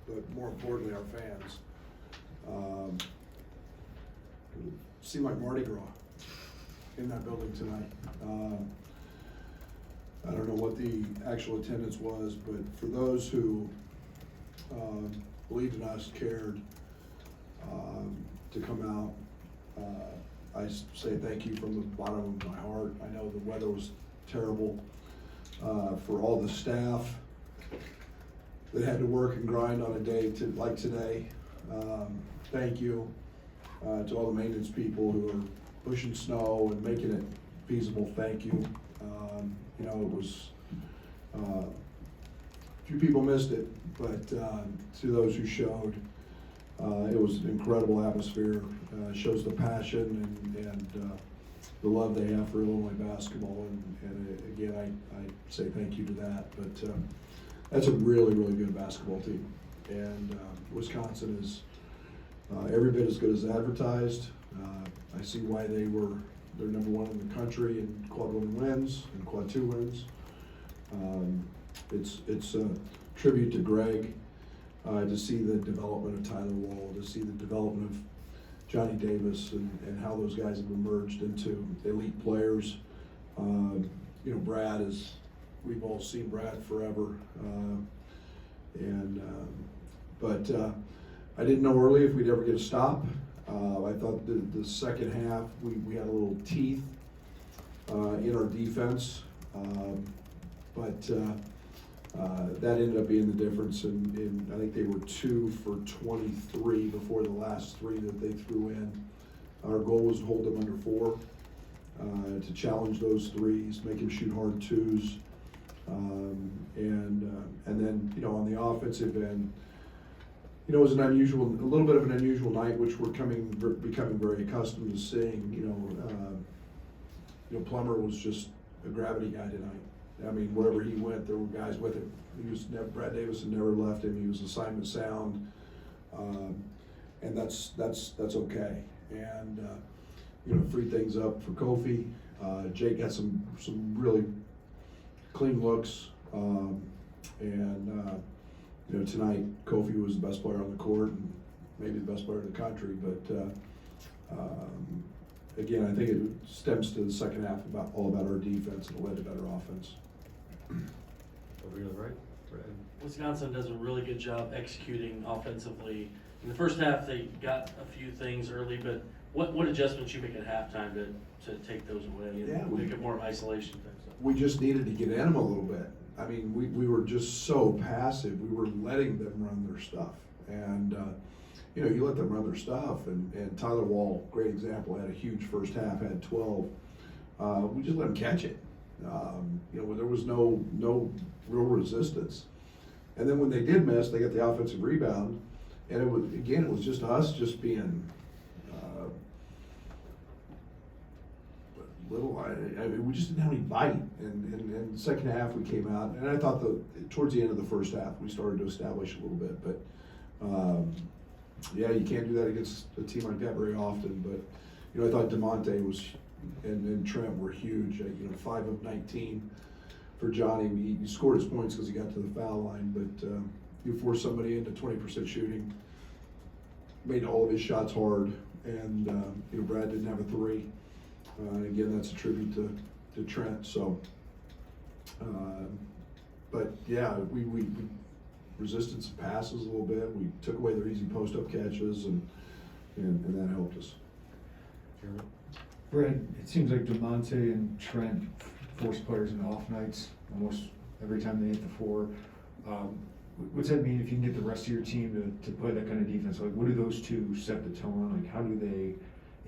but more importantly, our fans. It seemed like Mardi Gras in that building tonight. I don't know what the actual attendance was, but for those who believed in us, cared to come out, I say thank you from the bottom of my heart. I know the weather was terrible. For all the staff that had to work and grind on a day like today, thank you. To all the maintenance people who are pushing snow and making it feasible, thank you. You know, it was, a few people missed it, but to those who showed, it was an incredible atmosphere. Shows the passion and the love they have for Illinois basketball, and again, I say thank you to that. But that's a really, really good basketball team, and Wisconsin is every bit as good as advertised. I see why they're number one in the country in quad one wins and quad two wins. It's a tribute to Greg to see the development of Tyler Wall, to see the development of Johnny Davis, and how those guys have emerged into elite players. You know, Brad is, we've all seen Brad forever, but I didn't know early if we'd ever get a stop. I thought the second half we had a little teeth in our defense, but that ended up being the difference. And I think they were 2 for 23 before the last 3 that they threw in. Our goal was to hold them under 4, to challenge those threes, make them shoot hard 2s, and then, you know, on the offensive end, you know, it was a little bit of an unusual night, which we're becoming very accustomed to seeing. You know, Plummer was just a gravity guy tonight. I mean, wherever he went, there were guys with him. Brad Davison never left him. He was assignment sound, and that's okay. And you know, freed things up for Kofi. Jake had some really clean looks, and you know, tonight Kofi was the best player on the court and maybe the best player in the country. But again, I think it stems to the second half all about our defense, and it led to better offense. Over to the right, Brad. Wisconsin does a really good job executing offensively. In the first half, they got a few things early, but what adjustments you make at halftime to take those away and make it more of isolation type stuff? We just needed to get in them a little bit. I mean, we were just so passive. We were letting them run their stuff, and you know, you let them run their stuff. And Tyler Wall, great example, had a huge first half, had 12. We just let him catch it. You know, there was no real resistance. And then when they did miss, they got the offensive rebound, and it was just us just being little. I mean, we just didn't have any bite. And the second half we came out, and I thought towards the end of the first half we started to establish a little bit. But yeah, you can't do that against a team like that very often. But you know, I thought DeMonte and Trent were huge. You know, 5 of 19 for Johnny. He scored his points because he got to the foul line, but you forced somebody into 20% shooting, made all of his shots hard, and you know, Brad didn't have a 3. Again, that's a tribute to Trent. So, but yeah, we resisted some passes a little bit. We took away their easy post-up catches, and that helped us. Jeremy? Brad, it seems like DeMonte and Trent force players into off nights almost every time they hit the 4. What's that mean if you can get the rest of your team to play that kind of defense? Like, what do those two set the tone? Like, how do they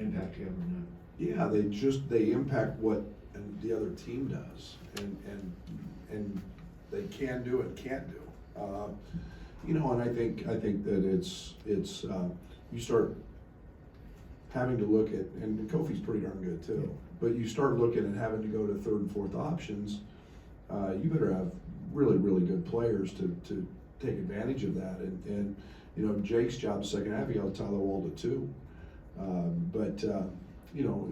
impact the other night? Yeah, they impact what the other team does, and they can do and can't do. You know, and I think that it's you start having to look at, and Kofi's pretty darn good too. Yeah. But you start looking at having to go to 3rd and 4th options. You better have really, really good players to take advantage of that. And you know, Jake's job second half, he got Tyler Wall to 2. But you know,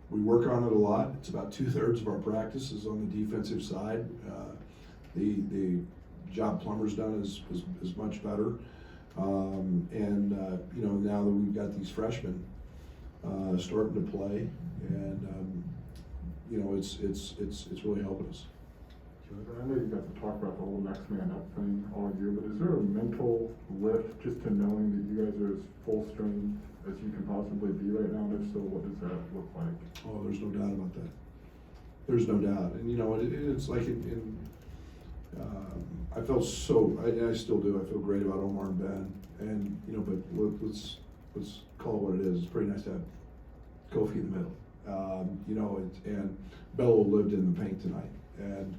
we work on it a lot. It's about 2/3 of our practice is on the defensive side. The job Plummer's done is much better. You know, now that we've got these freshmen starting to play, and you know, it's really helping us. I know you guys have talked about the whole next man up thing all year, but is there a mental lift just to knowing that you guys are as full strength as you can possibly be right now? And if so, what does that look like? Oh, there's no doubt about that. There's no doubt, and you know, it's like I felt so, I still do. I feel great about Omar and Ben, and you know, but let's call it what it is. It's pretty nice to have Kofi in the middle. You know, and Bello lived in the paint tonight, and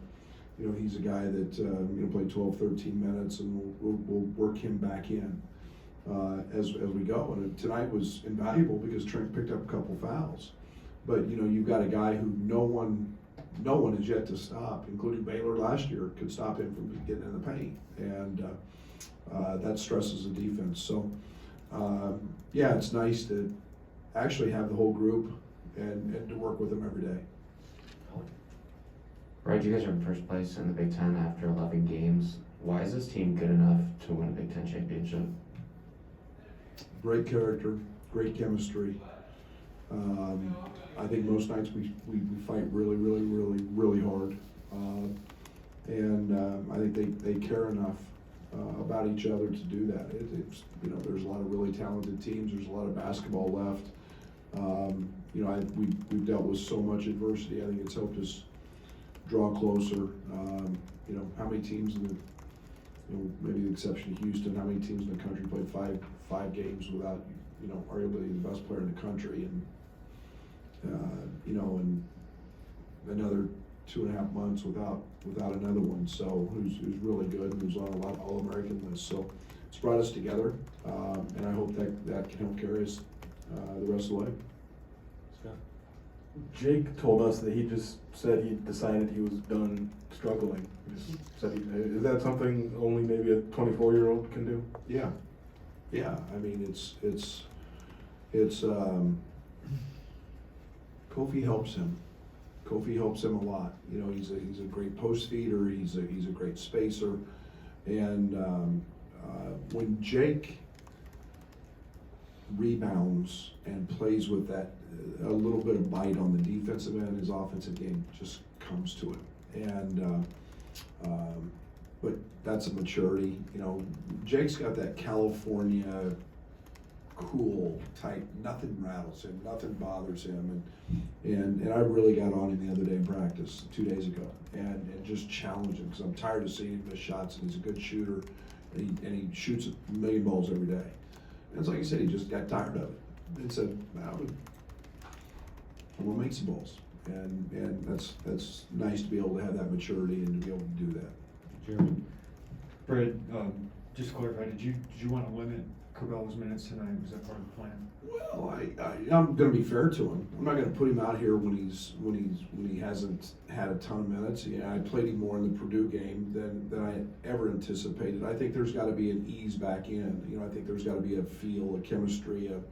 you know, he's a guy that you know, played 12, 13 minutes, and we'll work him back in as we go. And tonight was invaluable because Trent picked up a couple fouls, but you know, you've got a guy who no one is yet to stop, including Baylor last year, could stop him from getting in the paint, and that stresses the defense. So yeah, it's nice to actually have the whole group and to work with them every day. Right, you guys are in first place in the Big Ten after 11 games. Why is this team good enough to win a Big Ten championship? Great character, great chemistry. I think most nights we fight really hard. I think they care enough about each other to do that. It's, you know, there's a lot of really talented teams. There's a lot of basketball left. You know, we've dealt with so much adversity. I think it's helped us draw closer. You know, how many teams in the, you know, maybe the exception of Houston, how many teams in the country played five games without, you know, arguably the best player in the country, and you know, and another 2.5 months without another one. So who's really good and who's on a lot of All-American lists. So it's brought us together, and I hope that can help carry us the rest of the way. Scott? Jake told us that he just said he decided he was done struggling. He just said is that something only maybe a 24-year-old can do? Yeah, I mean, it's Kofi helps him. Kofi helps him a lot. You know, he's a great post feeder. He's a great spacer, and when Jake rebounds and plays with that a little bit of bite on the defensive end, his offensive game just comes to him. And but that's a maturity. You know, Jake's got that California cool type. Nothing rattles him, nothing bothers him, and I really got on him the other day in practice 2 days ago, and just challenged him because I'm tired of seeing him miss shots, and he's a good shooter, and he shoots a million balls every day. And it's like you said, he just got tired of it and said, I'm gonna make some balls, and that's nice to be able to have that maturity and to be able to do that. Jeremy? Brad, just to clarify, did you want to limit Cabela's minutes tonight? Was that part of the plan? Well, I'm going to be fair to him. I'm not going to put him out here when he hasn't had a ton of minutes. Yeah, I played him more in the Purdue game than I ever anticipated. I think there's got to be an ease back in. You know, I think there's got to be a feel, a chemistry, you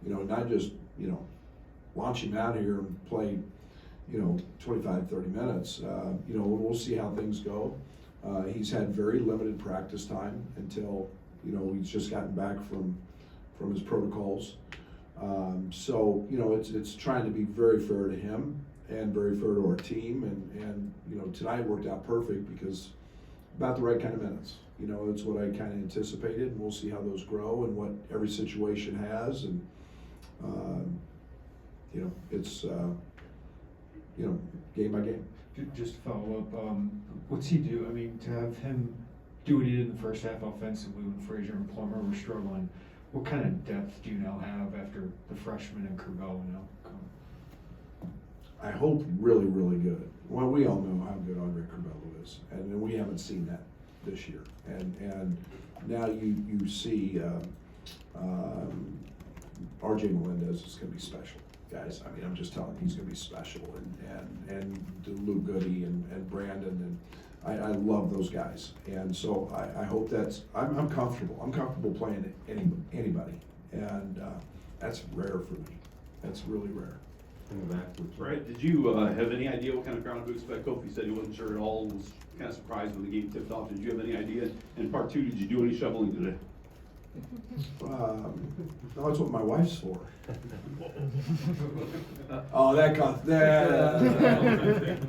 know, not just, you know, launch him out here and play, you know, 25, 30 minutes. You know, we'll see how things go. He's had very limited practice time until, you know, he's just gotten back from his protocols. So, you know, it's trying to be very fair to him and very fair to our team. And you know, tonight worked out perfect because about the right kind of minutes. You know, it's what I kind of anticipated, and we'll see how those grow and what every situation has. And, you know, it's, you know, game by game. Just to follow up, what's he do? I mean, to have him do what he did in the first half offensively when Frazier and Plummer were struggling, what kind of depth do you now have after the freshman and Corbell now come? I hope really good. Well, we all know how good Andre Corbell is, and we haven't seen that this year. And now you see R.J. Melendez is going to be special, guys. I mean, I'm just telling you, he's going to be special, and Luke Goody and Brandon, and I love those guys. And so I hope that's, I'm comfortable. I'm comfortable playing anybody, and that's rare for me. That's really rare. In the back. Right, did you have any idea what kind of crowd to expect? Kofi said he wasn't sure at all, was kind of surprised when the game tipped off. Did you have any idea? And part two, did you do any shoveling today? That's what my wife's for. Oh, that got that.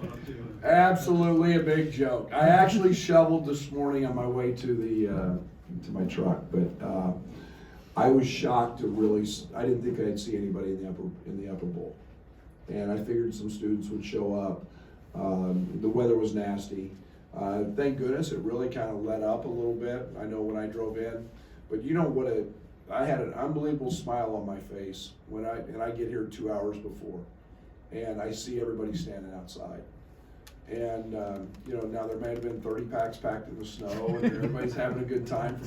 Absolutely a big joke. I actually shoveled this morning on my way to the to my truck, but I was shocked to really. I didn't think I'd see anybody in the upper bowl, and I figured some students would show up. The weather was nasty. Thank goodness it really kind of let up a little bit. I know when I drove in, but you know what? I had an unbelievable smile on my face when I get here 2 hours before, and I see everybody standing outside. And you know, now there may have been 30 packs packed in the snow, and everybody's having a good time,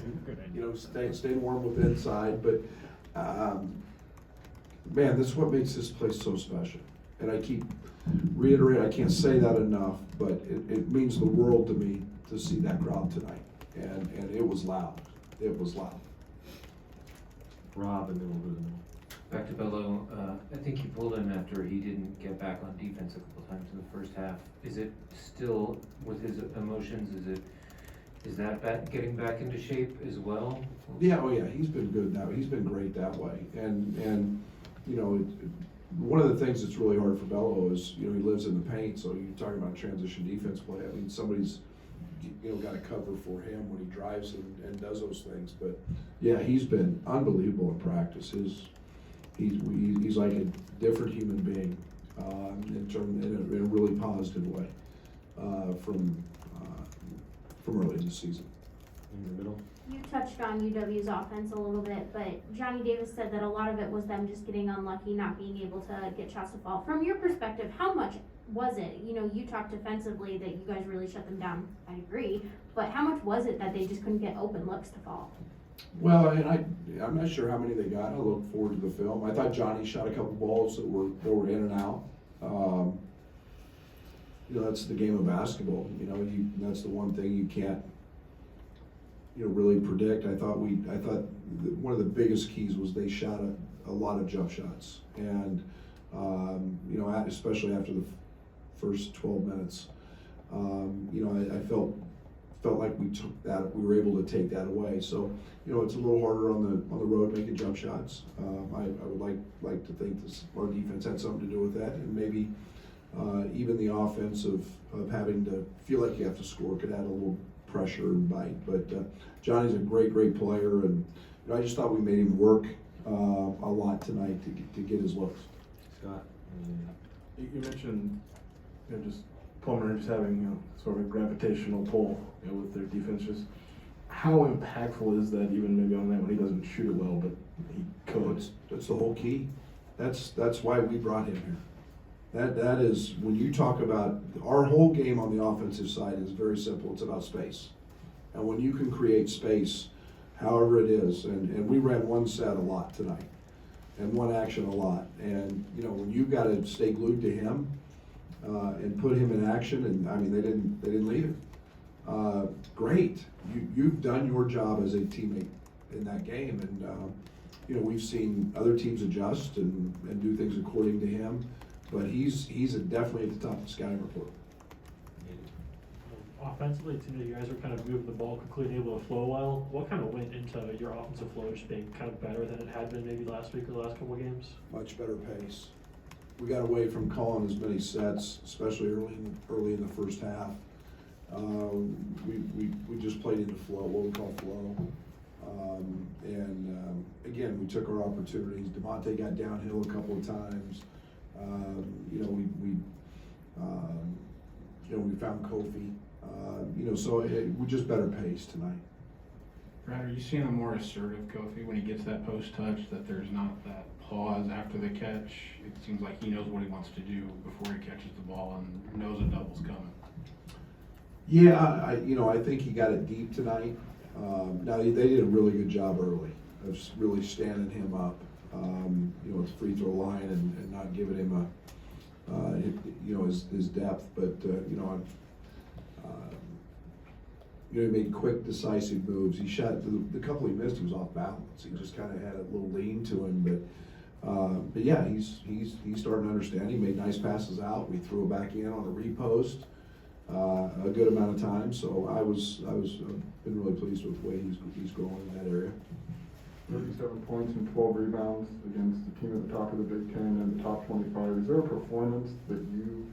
you know, staying warm with inside. But man, this is what makes this place so special. And I keep reiterating, I can't say that enough, but it means the world to me to see that crowd tonight. And it was loud. It was loud. Rob, and then we'll go to the middle. Back to Bello, I think you pulled him after he didn't get back on defense a couple times in the first half. Is it still, with his emotions, is that getting back into shape as well? Yeah, oh yeah, he's been good now. He's been great that way. And you know, one of the things that's really hard for Bello is, you know, he lives in the paint, so you're talking about transition defense play. I mean, somebody's, you know, got to cover for him when he drives and does those things. But yeah, he's been unbelievable in practice. He's like a different human being in a really positive way from early in the season. In the middle. You touched on UW's offense a little bit, but Johnny Davis said that a lot of it was them just getting unlucky, not being able to get shots to fall. From your perspective, how much was it? You know, you talked defensively that you guys really shut them down. I agree, but how much was it that they just couldn't get open looks to fall? Well, and I'm not sure how many they got. I look forward to the film. I thought Johnny shot a couple balls that were in and out. You know, that's the game of basketball. You know, that's the one thing you can't, you know, really predict. I thought one of the biggest keys was they shot a lot of jump shots, and you know, especially after the first 12 minutes, you know, I felt like we were able to take that away. So, you know, it's a little harder on the road making jump shots. I would like to think our defense had something to do with that, and maybe even the offense of having to feel like you have to score could add a little pressure and bite. But Johnny's a great player, and you know, I just thought we made him work a lot tonight to get his looks. Scott. You mentioned, you know, just Palmer just having, you know, sort of a gravitational pull, you know, with their defense. Just how impactful is that, even maybe on that when he doesn't shoot it well, but he codes? That's the whole key. That's why we brought him here. That is, when you talk about our whole game on the offensive side is very simple. It's about space, and when you can create space, however it is, and we ran one set a lot tonight, and one action a lot, and you know, when you've got to stay glued to him and put him in action, and I mean they didn't leave it. Great, you've done your job as a teammate in that game, and you know, we've seen other teams adjust and do things according to him. But he's definitely at the top of the scouting report. Offensively, it seemed that you guys were kind of moving the ball quickly and able to flow well. What kind of went into your offensive flow just being kind of better than it had been maybe last week or the last couple of games? Much better pace. We got away from calling as many sets, especially early in the first half. We just played into flow, what we call flow. Again, we took our opportunities. DeMonte got downhill a couple of times. You know, we found Kofi. You know, so we just better pace tonight. Brad, are you seeing a more assertive Kofi when he gets that post touch, that there's not that pause after the catch? It seems like he knows what he wants to do before he catches the ball and knows a double's coming. Yeah, I think he got it deep tonight. Now they did a really good job early of really standing him up. You know, it's free throw line and not giving him his depth. But you know, he made quick, decisive moves. He shot the couple he missed. He was off balance. He just kind of had a little lean to him. But yeah, he's starting to understand. He made nice passes out. We threw it back in on a repost a good amount of times. So I've been really pleased with the way he's growing in that area. 37 points and 12 rebounds against the team at the top of the Big Ten and the top 25. Is there a performance that you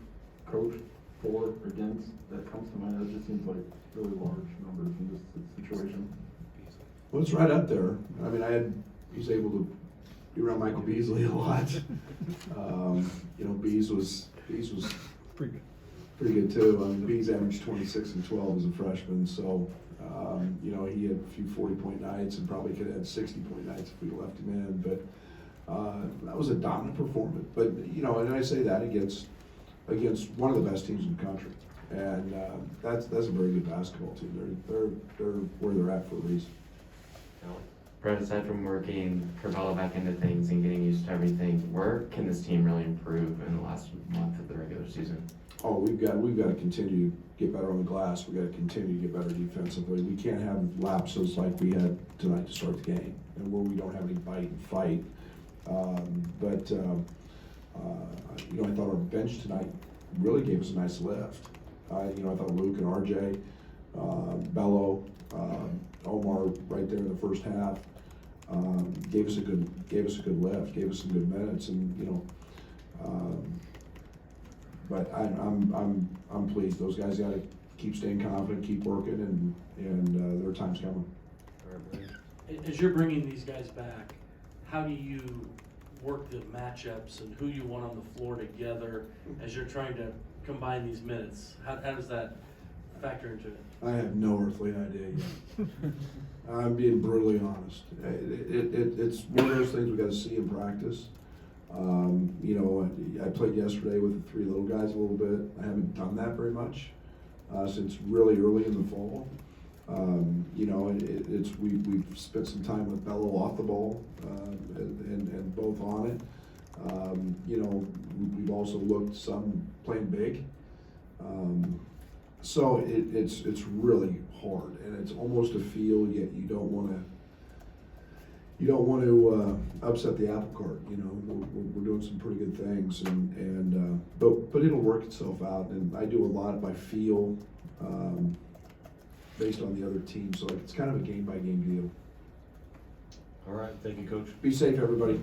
coached for, against, that comes to mind? It just seems like really large numbers in this situation. Well, it's right up there. I mean, he's able to be around Michael Beasley a lot. You know, Bees was pretty good too. I mean, Bees averaged 26 and 12 as a freshman, so you know, he had a few 40-point nights and probably could have had 60-point nights if we left him in. But that was a dominant performance. But you know, and I say that against one of the best teams in the country, and that's a very good basketball team. They're where they're at for a reason. Brett, aside from working Carvalho back into things and getting used to everything, where can this team really improve in the last month of the regular season? Oh, we've got to continue to get better on the glass. We've got to continue to get better defensively. We can't have lapses like we had tonight to start the game, and where we don't have any bite and fight. You know, I thought our bench tonight really gave us a nice lift. You know, I thought Luke and RJ, Bello, Omar right there in the first half gave us a good lift, gave us some good minutes, and you know. But I'm pleased. Those guys got to keep staying confident, keep working, and their time's coming. As you're bringing these guys back, how do you work the matchups and who you want on the floor together as you're trying to combine these minutes? How does that factor into it? I have no earthly idea yet. I'm being brutally honest. It's one of those things we got to see in practice. You know, I played yesterday with the three little guys a little bit. I haven't done that very much since really early in the fall. You know, we've spent some time with Bello off the ball and both on it. You know, we've also looked some playing big. So it's really hard, and it's almost a feel, yet you don't want to upset the apple cart. You know, we're doing some pretty good things, but it'll work itself out. And I do a lot by feel, based on the other team. So it's kind of a game by game deal. All right, thank you, Coach. Be safe, everybody.